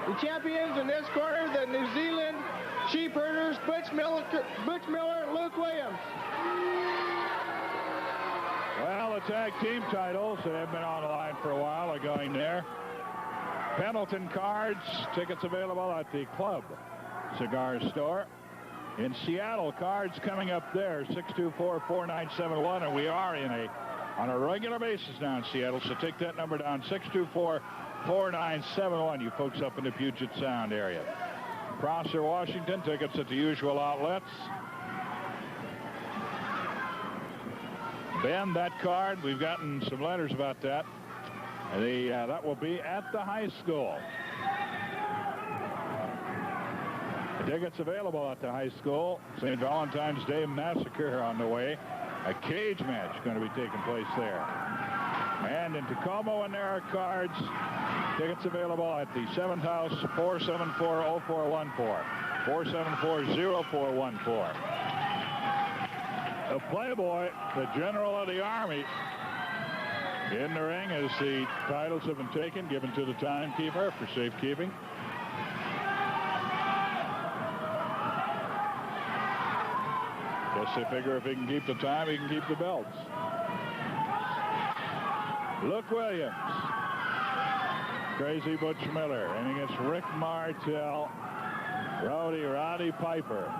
The champions in this corner, the New Zealand Sheepherders, Butch Miller, Luke Williams. Well, the tag team titles that have been on the line for a while are going there. Pendleton cards, tickets available at the Club Cigar Store. In Seattle, cards coming up there, 624-4971, and we are on a regular basis now in Seattle, so take that number down, 624-4971, you folks up in the Puget Sound area. Prosser, Washington, tickets at the usual outlets. Ben, that card, we've gotten some letters about that. That will be at the high school. Tickets available at the high school. St. Valentine's Day Massacre on the way. A cage match going to be taking place there. And in Tacoma, and there are cards. Tickets available at the 7th House, 474-0414. 474-0414. The Playboy, the General of the Army, in the ring as the titles have been taken, given to the timekeeper for safekeeping. Guess they figure if he can keep the time, he can keep the belts. Luke Williams. Crazy Butch Miller. And against Rick Martel. Roddy Piper.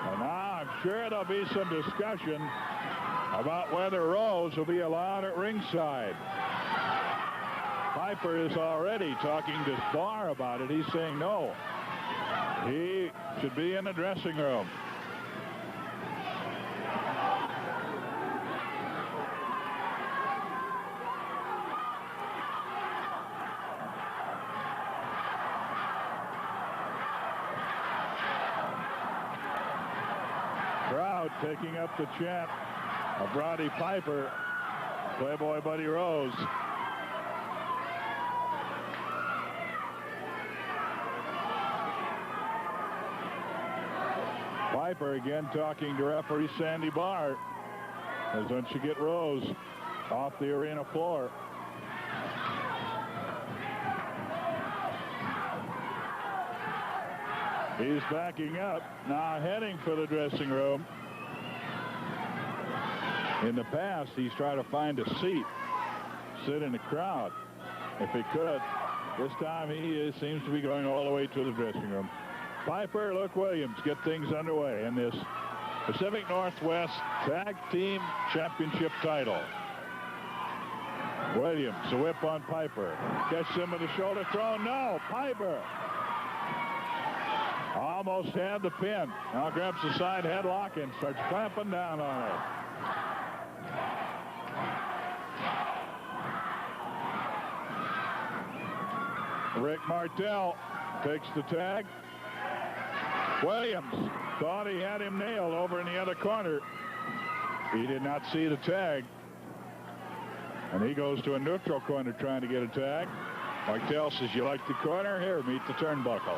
And now I'm sure there'll be some discussion about whether Rose will be allowed at ringside. Piper is already talking to Barr about it. He's saying no. He should be in the dressing room. Crowd taking up the chant of Roddy Piper, Playboy Buddy Rose. Piper again talking to referee Sandy Barr as once you get Rose off the arena floor. He's backing up, now heading for the dressing room. In the past, he's tried to find a seat, sit in the crowd if he could. This time he seems to be going all the way to the dressing room. Piper, Luke Williams get things underway in this Pacific Northwest Tag Team Championship title. Williams, a whip on Piper. Gets him with the shoulder throw. No, Piper almost had the pin. Now grabs the side headlock and starts clamping down on it. Rick Martel takes the tag. Williams thought he had him nailed over in the other corner. He did not see the tag. And he goes to a neutral corner trying to get a tag. Martel says, you like the corner? Here, meet the turnbuckle.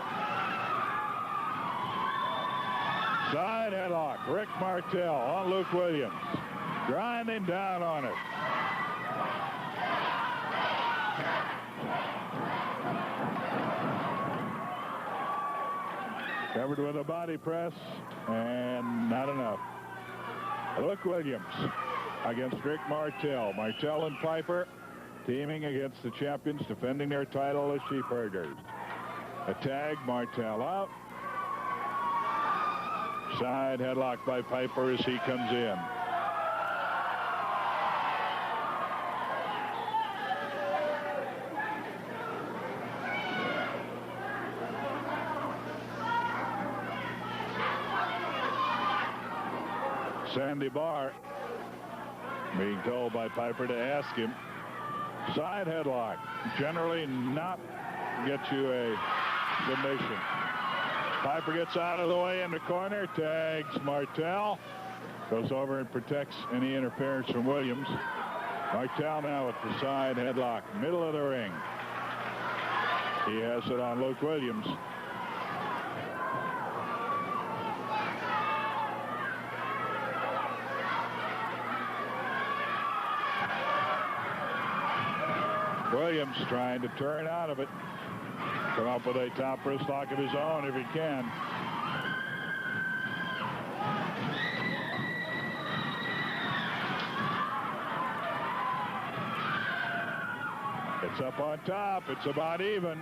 Side headlock. Rick Martel on Luke Williams. Grinding down on it. Covered with a body press, and not enough. Luke Williams against Rick Martel. Martel and Piper teaming against the champions, defending their title as Sheepherders. A tag, Martel out. Side headlock by Piper as he comes in. Sandy Barr being told by Piper to ask him. Side headlock. Generally not get you a submission. Piper gets out of the way in the corner. Tags Martel. Goes over and protects any interference from Williams. Martel now with the side headlock. Middle of the ring. He has it on Luke Williams. Williams trying to turn out of it. Come up with a top wrist lock of his own if he can. It's up on top. It's about even.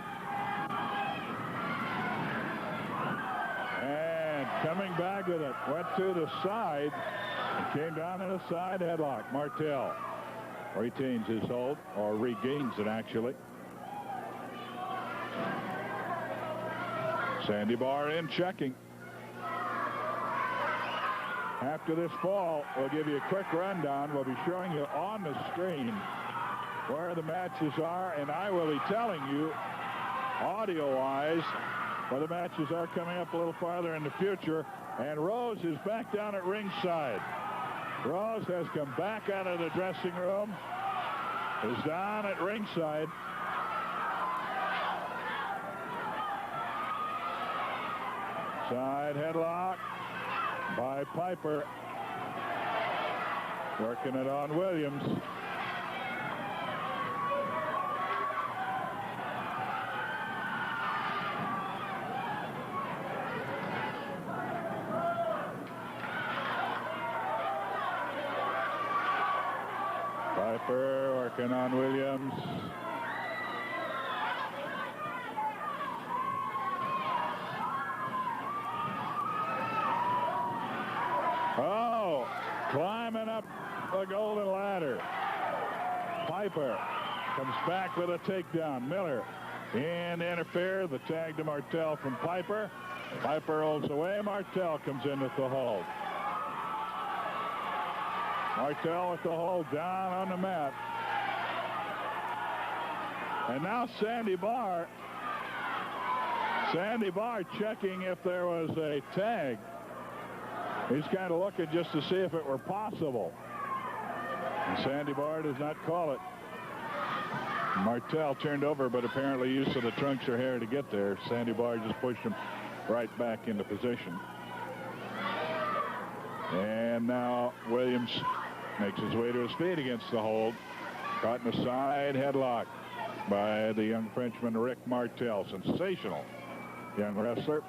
And coming back with it. Went to the side. And came down in a side headlock. Martel retains his hold, or regains it actually. Sandy Barr in checking. After this fall, we'll give you a quick rundown. We'll be showing you on the screen where the matches are, and I will be telling you, audio-wise, where the matches are coming up a little farther in the future. And Rose is back down at ringside. Rose has come back out of the dressing room, is down at ringside. Side headlock by Piper. Working it on Williams. Piper working on Williams. Oh, climbing up the golden ladder. Piper comes back with a takedown. Miller in to interfere. The tag to Martel from Piper. Piper rolls away. Martel comes in with the hold. Martel with the hold down on the mat. And now Sandy Barr. Sandy Barr checking if there was a tag. He's kind of looking just to see if it were possible. And Sandy Barr does not call it. Martel turned over, but apparently used to the trunks or hair to get there. Sandy Barr just pushed him right back into position. And now Williams makes his way to his feet against the hold. Caught in a side headlock by the young Frenchman Rick Martel. Sensational young wrestler.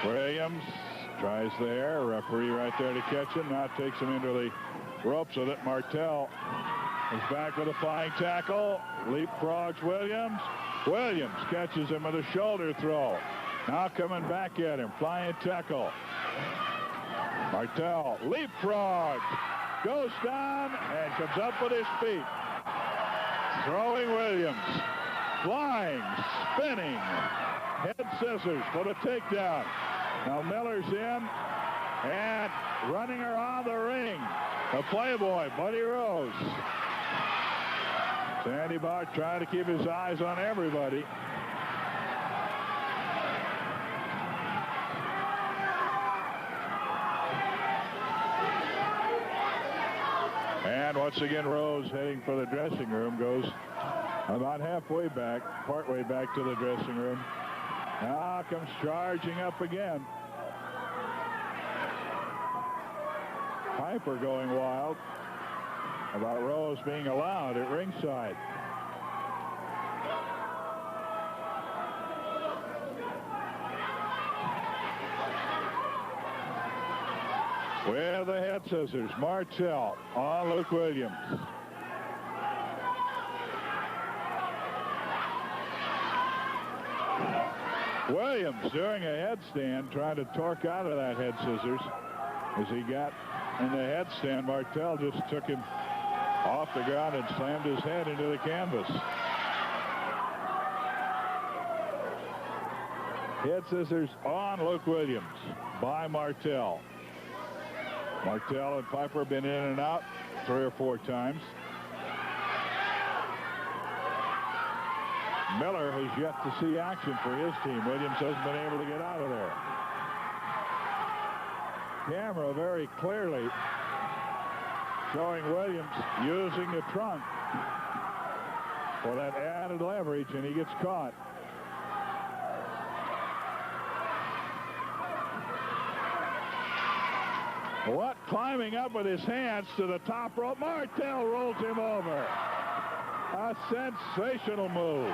Williams tries there. Referee right there to catch him. Now takes him into the ropes with it. Martel is back with a flying tackle. Leapfrogs Williams. Williams catches him with a shoulder throw. Now coming back at him. Flying tackle. Martel leapfrogs. Goes down and comes up with his feet. Throwing Williams. Flying. Spinning. Head scissors for the takedown. Now Miller's in and running around the ring. The Playboy, Buddy Rose. Sandy Barr trying to keep his eyes on everybody. And once again, Rose heading for the dressing room, goes about halfway back, partway back to the dressing room. Now comes charging up again. Piper going wild about Rose being allowed at ringside. With the head scissors, Martel on Luke Williams. Williams doing a headstand, trying to torque out of that head scissors. As he got in the headstand, Martel just took him off the ground and slammed his head into the canvas. Head scissors on Luke Williams by Martel. Martel and Piper have been in and out 3 or 4 times. Miller has yet to see action for his team. Williams hasn't been able to get out of there. Camera very clearly showing Williams using the trunk for that added leverage, and he gets caught. What climbing up with his hands to the top rope. Martel rolls him over. A sensational move.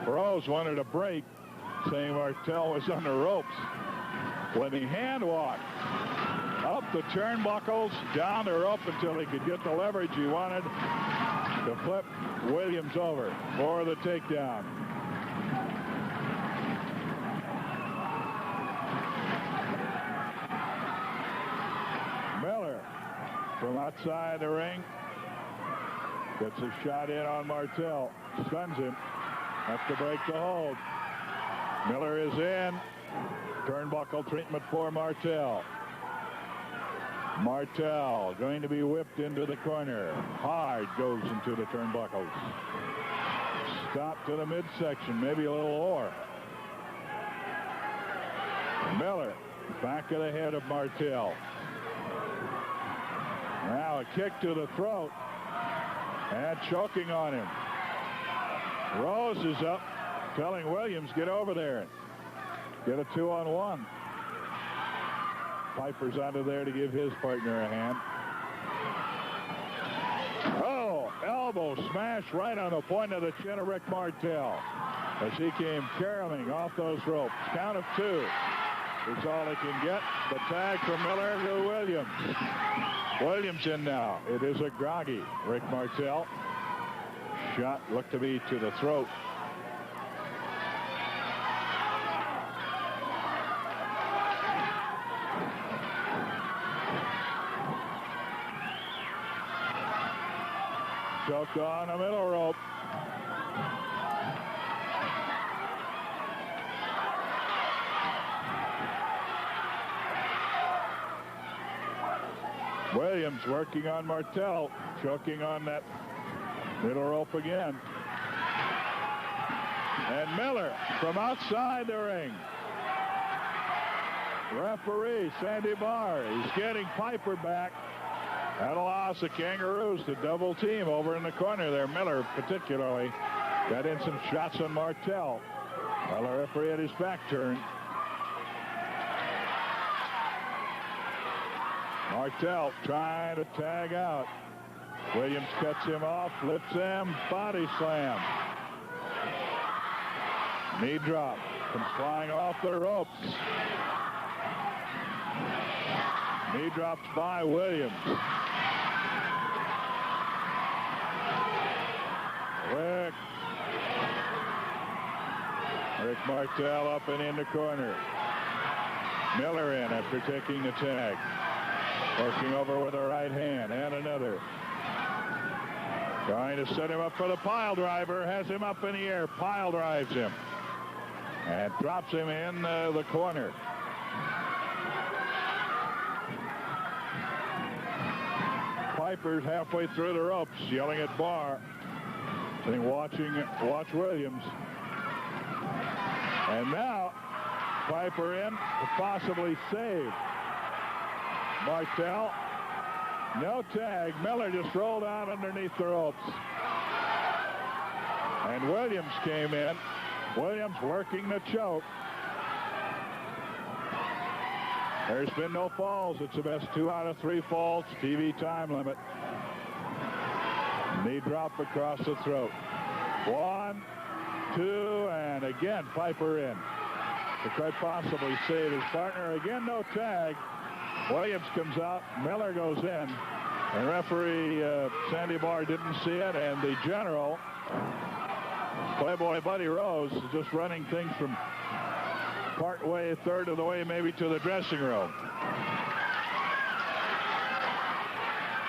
Rose wanted a break, saying Martel was on the ropes. When he hand walked up the turnbuckles, down the rope until he could get the leverage he wanted to flip Williams over for the takedown. Miller from outside the ring gets a shot in on Martel, stuns him. Has to break the hold. Miller is in. Turnbuckle treatment for Martel. Martel going to be whipped into the corner. Hard goes into the turnbuckles. Stop to the midsection, maybe a little lower. Miller back of the head of Martel. Now a kick to the throat and choking on him. Rose is up, telling Williams, get over there. Get a 2-on-1. Piper's out of there to give his partner a hand. Oh, elbow smash right on the point of the chin of Rick Martel as he came caroling off those ropes. Count of 2 is all he can get. The tag from Miller to Williams. Williams in now. It is a groggy Rick Martel. Shot looked to be to the throat. Choked on the middle rope. Williams working on Martel, choking on that middle rope again. And Miller from outside the ring. Referee Sandy Barr is getting Piper back. That allows the Kangaroos to double team over in the corner there. Miller particularly got in some shots on Martel. Well, the referee had his back turned. Martel trying to tag out. Williams cuts him off, flips him, body slam. Knee drop, comes flying off the ropes. Knee drops by Williams. Rick Martel up and in the corner. Miller in after taking the tag. Working over with a right hand and another. Trying to set him up for the pile driver. Has him up in the air. Pile drives him. And drops him in the corner. Piper's halfway through the ropes, yelling at Barr. Saying, watch Williams. And now, Piper in to possibly save Martel. No tag. Miller just rolled out underneath the ropes. And Williams came in. Williams working the choke. There's been no falls. It's the best 2 out of 3 falls. TV time limit. Knee drop across the throat. 1, 2, and again Piper in to quite possibly save his partner. Again, no tag. Williams comes out. Miller goes in. And referee Sandy Barr didn't see it. And the general, Playboy Buddy Rose, is just running things from part way, a third of the way maybe to the dressing room.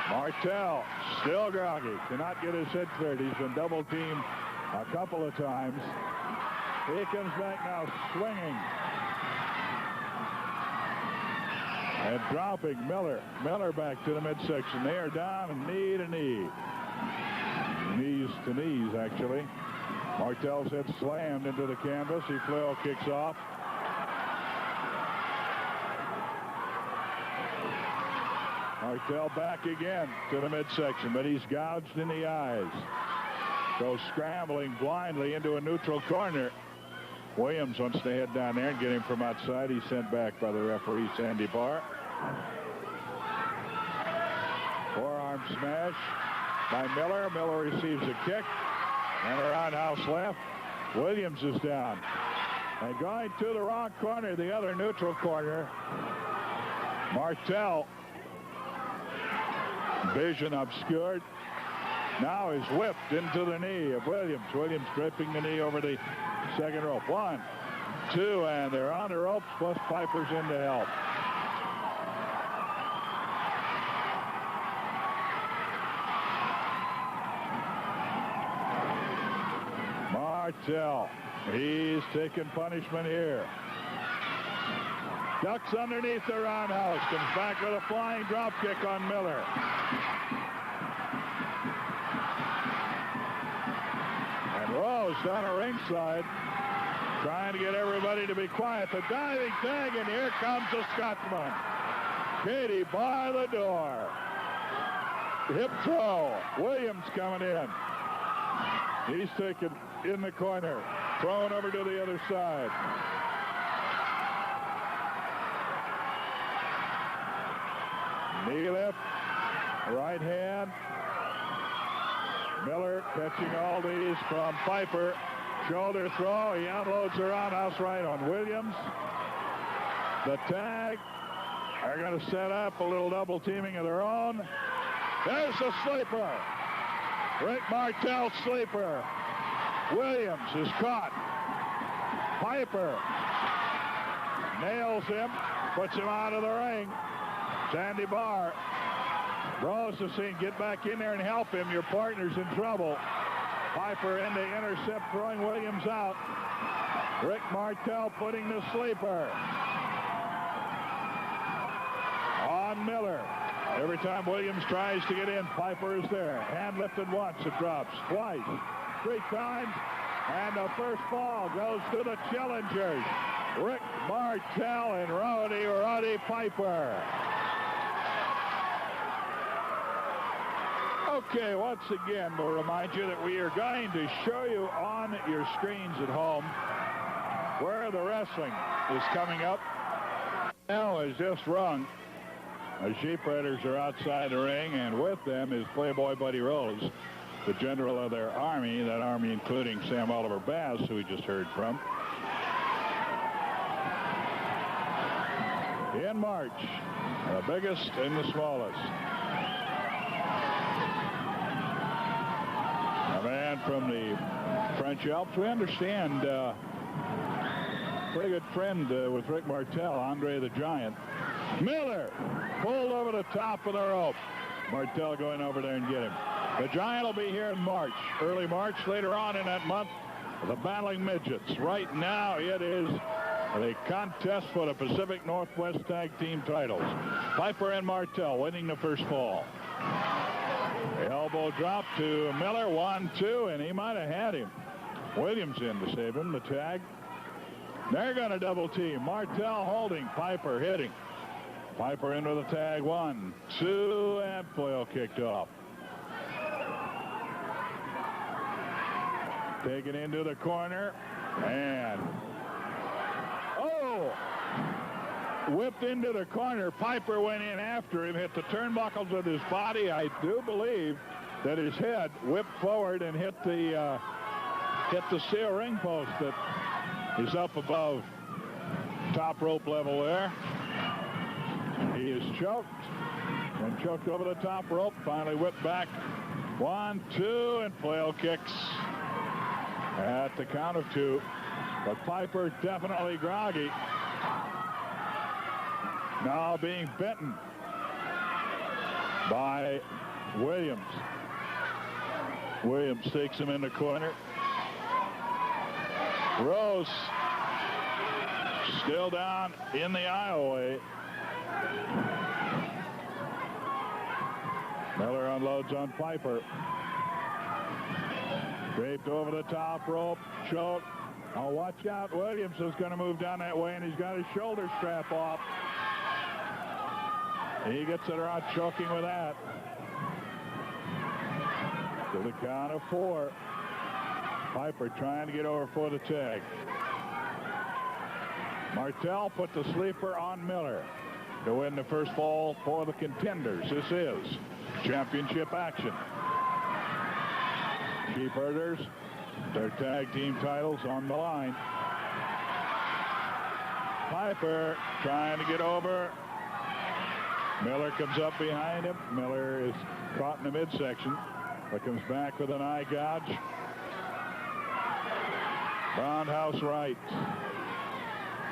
Martel still groggy. Cannot get his head cleared. He's been double teamed a couple of times. He comes back now swinging. And dropping Miller. Miller back to the midsection. They are down and knee to knee. Knees to knees, actually. Martel's head slammed into the canvas. He flail kicks off. Martel back again to the midsection, but he's gouged in the eyes. goes scrambling blindly into a neutral corner. Williams wants to head down there and get him from outside. He's sent back by the referee, Sandy Barr. Forearm smash by Miller. Miller receives a kick. And a roundhouse left. Williams is down. And going to the wrong corner, the other neutral corner. Martel. Vision obscured. Now is whipped into the knee of Williams. Williams dripping the knee over the second rope. 1, 2, and they're on the ropes, plus Piper's in to help. Martel, he's taking punishment here. Ducks underneath the roundhouse, comes back with a flying drop kick on Miller. And Rose down a ringside, trying to get everybody to be quiet. The diving tag, and here comes the Scotsman. Katie by the door. Hip throw. Williams coming in. He's taken in the corner, thrown over to the other side. Knee lift, right hand. Miller catching all these from Piper. Shoulder throw. He unloads the roundhouse right on Williams. The tag. They're going to set up a little double teaming of their own. There's the sleeper. Rick Martel sleeper. Williams is caught. Piper nails him, puts him out of the ring. Sandy Barr Rose is saying, get back in there and help him. Your partner's in trouble. Piper in to intercept, throwing Williams out. Rick Martel putting the sleeper on Miller. Every time Williams tries to get in, Piper is there. Hand lifted once, it drops. Twice, 3 times, and the first fall goes to the challengers, Rick Martel and Roddy Piper. Okay, once again, we'll remind you that we are going to show you on your screens at home where the wrestling is coming up. Now is just rung. The Sheepherders are outside the ring, and with them is Playboy Buddy Rose, the general of their army, that army including Sam Oliver Bass, who we just heard from. In March, the biggest and the smallest. A man from the French Alps. We understand, pretty good friend with Rick Martel, Andre the Giant. Miller pulled over the top of the rope. Martel going over there and get him. The Giant will be here in March, early March, later on in that month, the Battling Midgets. Right now, it is the contest for the Pacific Northwest Tag Team titles. Piper and Martel winning the first fall. The elbow drop to Miller, 1, 2, and he might have had him. Williams in to save him, the tag. They're going to double team. Martel holding, Piper hitting. Piper into the tag, 1, 2, and foil kicked off. Taken into the corner, and whipped into the corner. Piper went in after him, hit the turnbuckles with his body. I do believe that his head whipped forward and hit the steel ring post that is up above top rope level there. He is choked and choked over the top rope. Finally whipped back. 1, 2, and flail kicks at the count of 2. But Piper definitely groggy. Now being bitten by Williams. Williams takes him in the corner. Rose still down in the aisleway. Miller unloads on Piper. Draped over the top rope. Choke. Oh, watch out. Williams is going to move down that way, and he's got his shoulder strap off. He gets it around, choking with that. To the count of 4. Piper trying to get over for the tag. Martel put the sleeper on Miller to win the first fall for the contenders. This is championship action. Sheepherders, their tag team titles on the line. Piper trying to get over. Miller comes up behind him. Miller is caught in the midsection, but comes back with an eye gouge. Roundhouse right.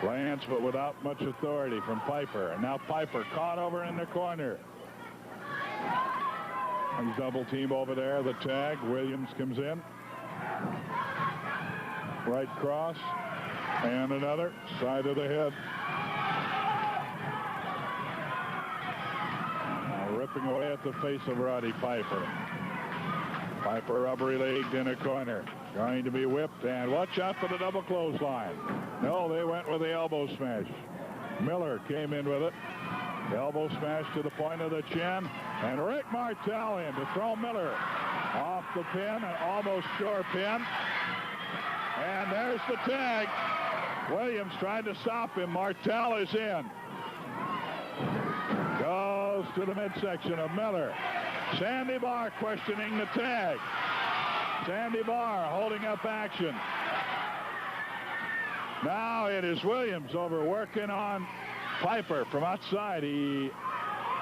Lands, but without much authority from Piper. And now Piper caught over in the corner. He's double team over there. The tag. Williams comes in. Right cross. And another. Side of the head. Now ripping away at the face of Roddy Piper. Piper rubbery-legged in a corner. Going to be whipped, and watch out for the double clothesline. No, they went with the elbow smash. Miller came in with it. Elbow smash to the point of the chin, and Rick Martel in to throw Miller off the pin, an almost sure pin. And there's the tag. Williams trying to stop him. Martel is in. Goes to the midsection of Miller. Sandy Barr questioning the tag. Sandy Barr holding up action. Now it is Williams over working on Piper from outside.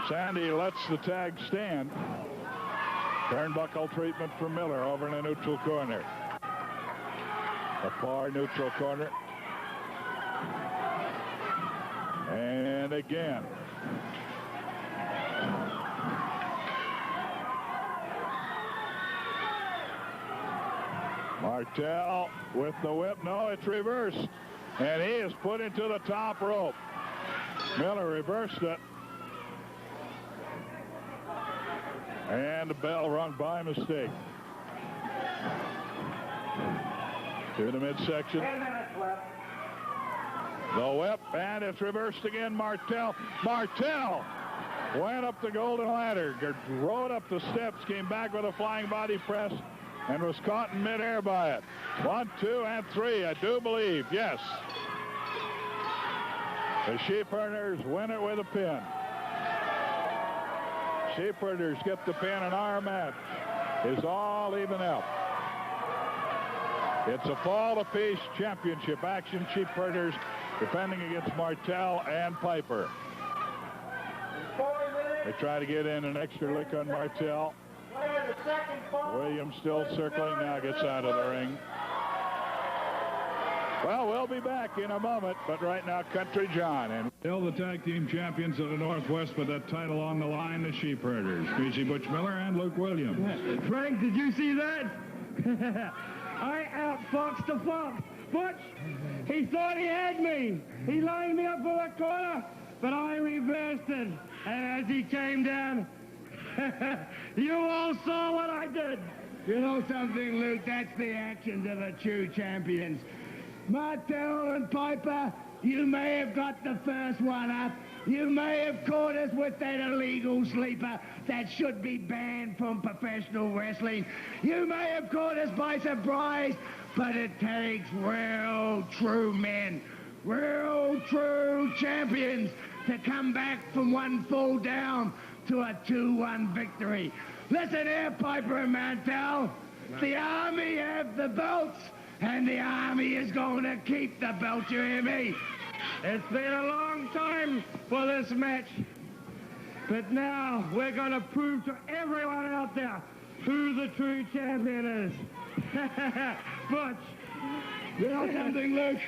Sandy lets the tag stand. Turnbuckle treatment for Miller over in the neutral corner. The far neutral corner. And again. Martel with the whip. No, it's reversed. And he is put into the top rope. Miller reversed it. And the bell rung by mistake. To the midsection. 10 minutes left. The whip, and it's reversed again. Martel went up the golden ladder, rode up the steps, came back with a flying body press, and was caught in midair by it. 1, 2, and 3, I do believe, yes. The Sheepherders win it with a pin. Sheepherders get the pin, and our match is all even up. It's a fall-apiece championship action. Sheepherders defending against Martel and Piper. They try to get in an extra lick on Martel. Williams still circling, now gets out of the ring. Well, we'll be back in a moment, but right now, Country John. And still the tag team champions of the Northwest with that title on the line, the Sheepherders. Greasy Butch Miller and Luke Williams. Frank, did you see that? I outfoxed the fox. Butch, he thought he had me. He lined me up for the corner, but I reversed it. And as he came down, you all saw what I did. You know something, Luke? That's the actions of the true champions. Martel and Piper, you may have got the first one up. You may have caught us with that illegal sleeper that should be banned from professional wrestling. You may have caught us by surprise, but it takes real true men, real true champions to come back from one fall down to a 2-1 victory. Listen here, Piper and Martel. The Army have the belts, and the Army is going to keep the belt, you hear me? It's been a long time for this match, but now we're going to prove to everyone out there who the true champion is. Butch, you know something, Luke?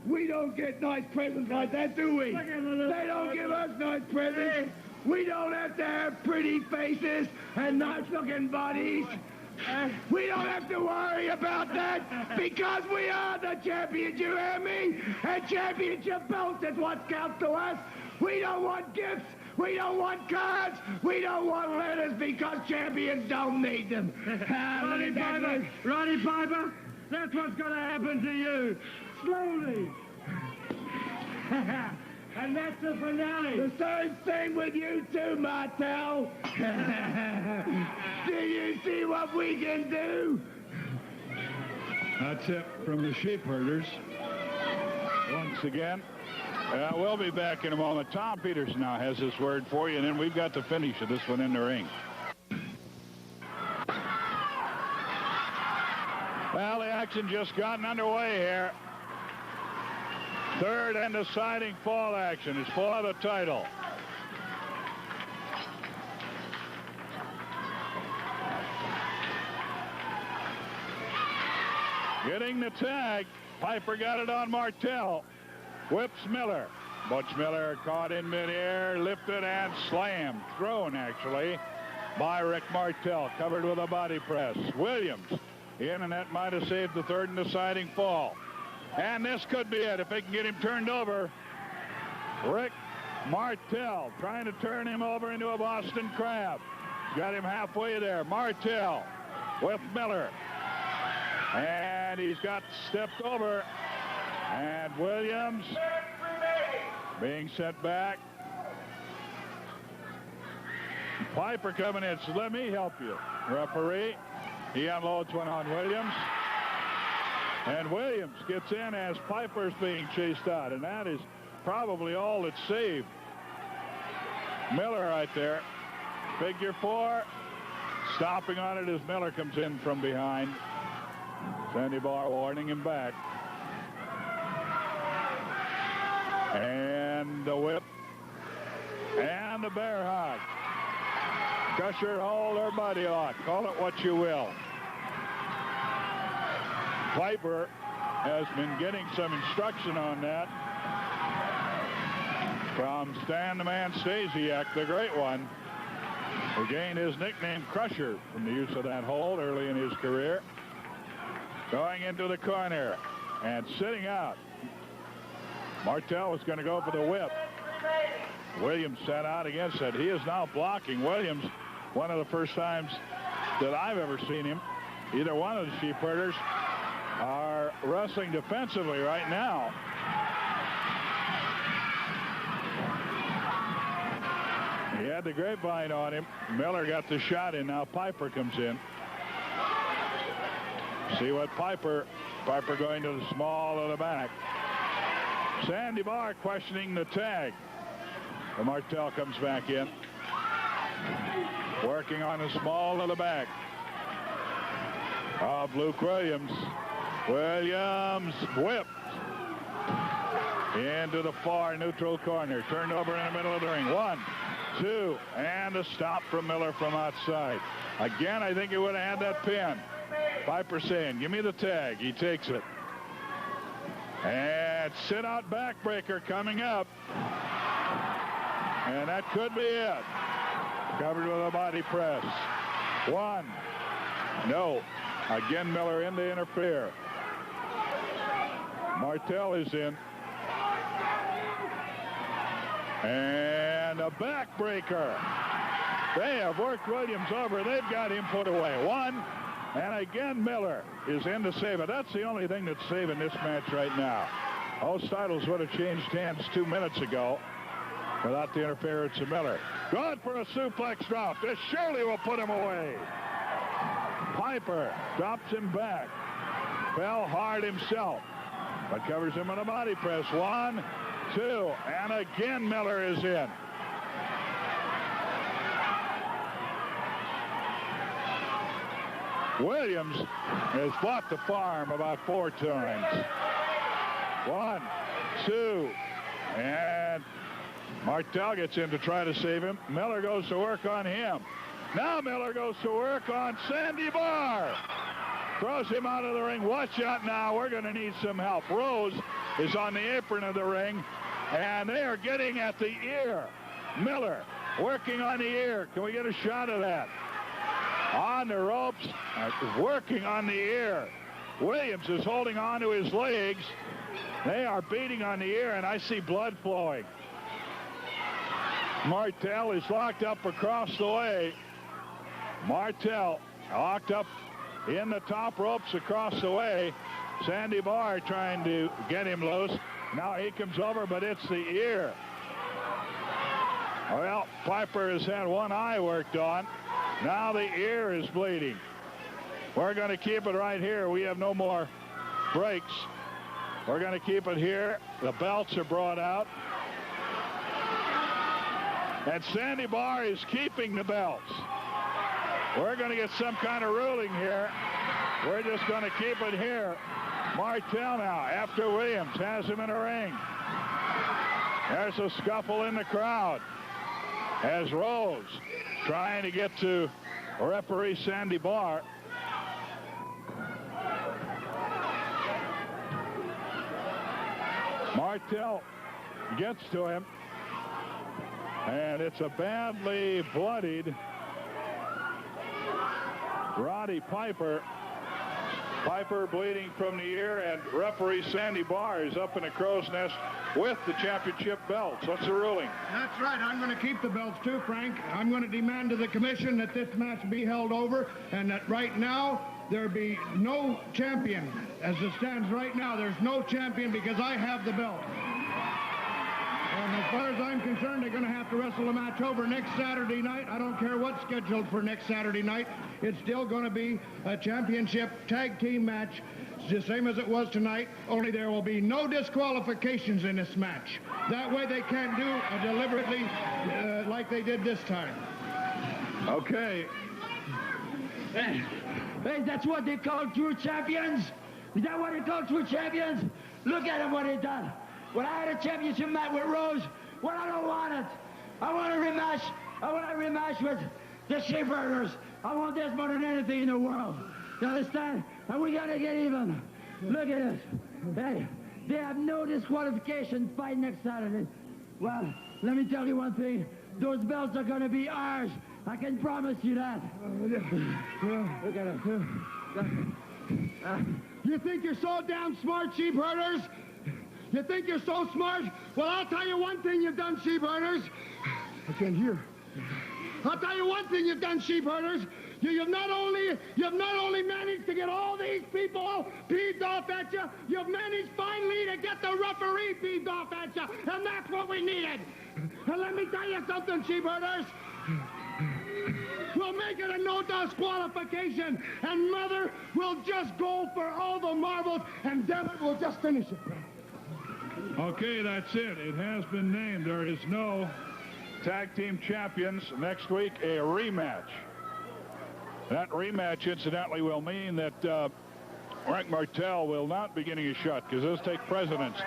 We don't get nice presents like that, do we? They don't give us nice presents. We don't have to have pretty faces and nice-looking bodies. We don't have to worry about that because we are the champions, you hear me? And championship belts is what counts to us. We don't want gifts. We don't want cards. We don't want letters because champions don't need them. Roddy Piper, that's what's going to happen to you. Slowly. And that's the finale. The same thing with you too, Martel. Do you see what we can do? A tip from the Sheepherders. Once again, we'll be back in a moment. Tom Peters now has his word for you, and then we've got the finish of this one in the ring. Well, the action just gotten underway here. Third and deciding fall action is for the title. Getting the tag. Piper got it on Martel. Whips Miller. Butch Miller caught in midair, lifted and slammed. Thrown, actually, by Rick Martel. Covered with a body press. Williams in, and that might have saved the third and deciding fall. And this could be it if they can get him turned over. Rick Martel trying to turn him over into a Boston Crab. Got him halfway there. Martel with Miller. And he's got stepped over. And Williams being sent back. Piper coming in. So let me help you, referee. He unloads one on Williams. And Williams gets in as Piper's being chased out. And that is probably all that saved Miller right there. Figure 4. Stopping on it as Miller comes in from behind. Sandy Barr warning him back. And the whip. And the bear hug. Crusher hold or body lock. Call it what you will. Piper has been getting some instruction on that from Stan the Man Stasiak, the great one, who gained his nickname Crusher from the use of that hold early in his career. Going into the corner and sitting out. Martel was going to go for the whip. Williams sat out against it. He is now blocking. Williams, one of the first times that I've ever seen him, either one of the Sheepherders, are wrestling defensively right now. He had the grapevine on him. Miller got the shot in. Now Piper comes in. See what Piper going to the small of the back. Sandy Barr questioning the tag. The Martel comes back in. Working on the small of the back of Luke Williams. Williams whipped into the far neutral corner. Turned over in the middle of the ring. 1, 2, and a stop from Miller from outside. Again, I think he would have had that pin. Piper saying, give me the tag. He takes it. And sit-out backbreaker coming up. And that could be it. Covered with a body press. 1. No. Again, Miller in to interfere. Martel is in. And a backbreaker. They have worked Williams over. They've got him put away. 1. And again, Miller is in to save it. That's the only thing that's saving this match right now. Those titles would have changed hands 2 minutes ago without the interference of Miller. Good for a suplex drop. This surely will put him away. Piper drops him back. Fell hard himself, but covers him on a body press. 1, 2, and again Miller is in. Williams has fought the farm about 4 times. 1, 2, and Martel gets in to try to save him. Miller goes to work on him. Now Miller goes to work on Sandy Barr. Throws him out of the ring. Watch out now. We're going to need some help. Rose is on the apron of the ring, and they are getting at the ear. Miller working on the ear. Can we get a shot of that? On the ropes, working on the ear. Williams is holding on to his legs. They are beating on the ear, and I see blood flowing. Martel is locked up across the way. Martel locked up in the top ropes across the way. Sandy Barr trying to get him loose. Now he comes over, but it's the ear. Well, Piper has had one eye worked on. Now the ear is bleeding. We're going to keep it right here. We have no more breaks. We're going to keep it here. The belts are brought out. And Sandy Barr is keeping the belts. We're going to get some kind of ruling here. We're just going to keep it here. Martel now, after Williams, has him in a ring. There's a scuffle in the crowd as Rose trying to get to referee Sandy Barr. Martel gets to him, and it's a badly bloodied Roddy Piper. Piper bleeding from the ear, and referee Sandy Barr is up in a crow's nest with the championship belts. What's the ruling? That's right. I'm going to keep the belts too, Frank. I'm going to demand to the commission that this match be held over, and that right now there be no champion. As it stands right now, there's no champion because I have the belt. And as far as I'm concerned, they're going to have to wrestle a match over next Saturday night. I don't care what's scheduled for next Saturday night. It's still going to be a championship tag team match, the same as it was tonight, only there will be no disqualifications in this match. That way they can't do it deliberately like they did this time. Okay. Hey, that's what they call true champions? Is that what they call true champions? Look at him, what he done. When I had a championship match with Rose, well, I don't want it. I want a rematch. I want a rematch with the Sheepherders. I want this more than anything in the world. You understand? And we got to get even. Look at this. Hey, they have no disqualification fight next Saturday. Well, let me tell you one thing. Those belts are going to be ours. I can promise you that. Look at him. You think you're so damn smart, Sheepherders? You think you're so smart? Well, I'll tell you one thing you've done, Sheepherders. I can't hear. I'll tell you one thing you've done, Sheepherders. You've not only managed to get all these people peeved off at you, you've managed finally to get the referee peeved off at you, and that's what we needed. And let me tell you something, Sheepherders. We'll make it a no disqualification, and Mother will just go for all the marbles, and then we'll just finish it. Okay, that's it. It has been named. There is no tag team champions. Next week, a rematch. That rematch, incidentally, will mean that Frank Martel will not be getting a shot because this take precedence.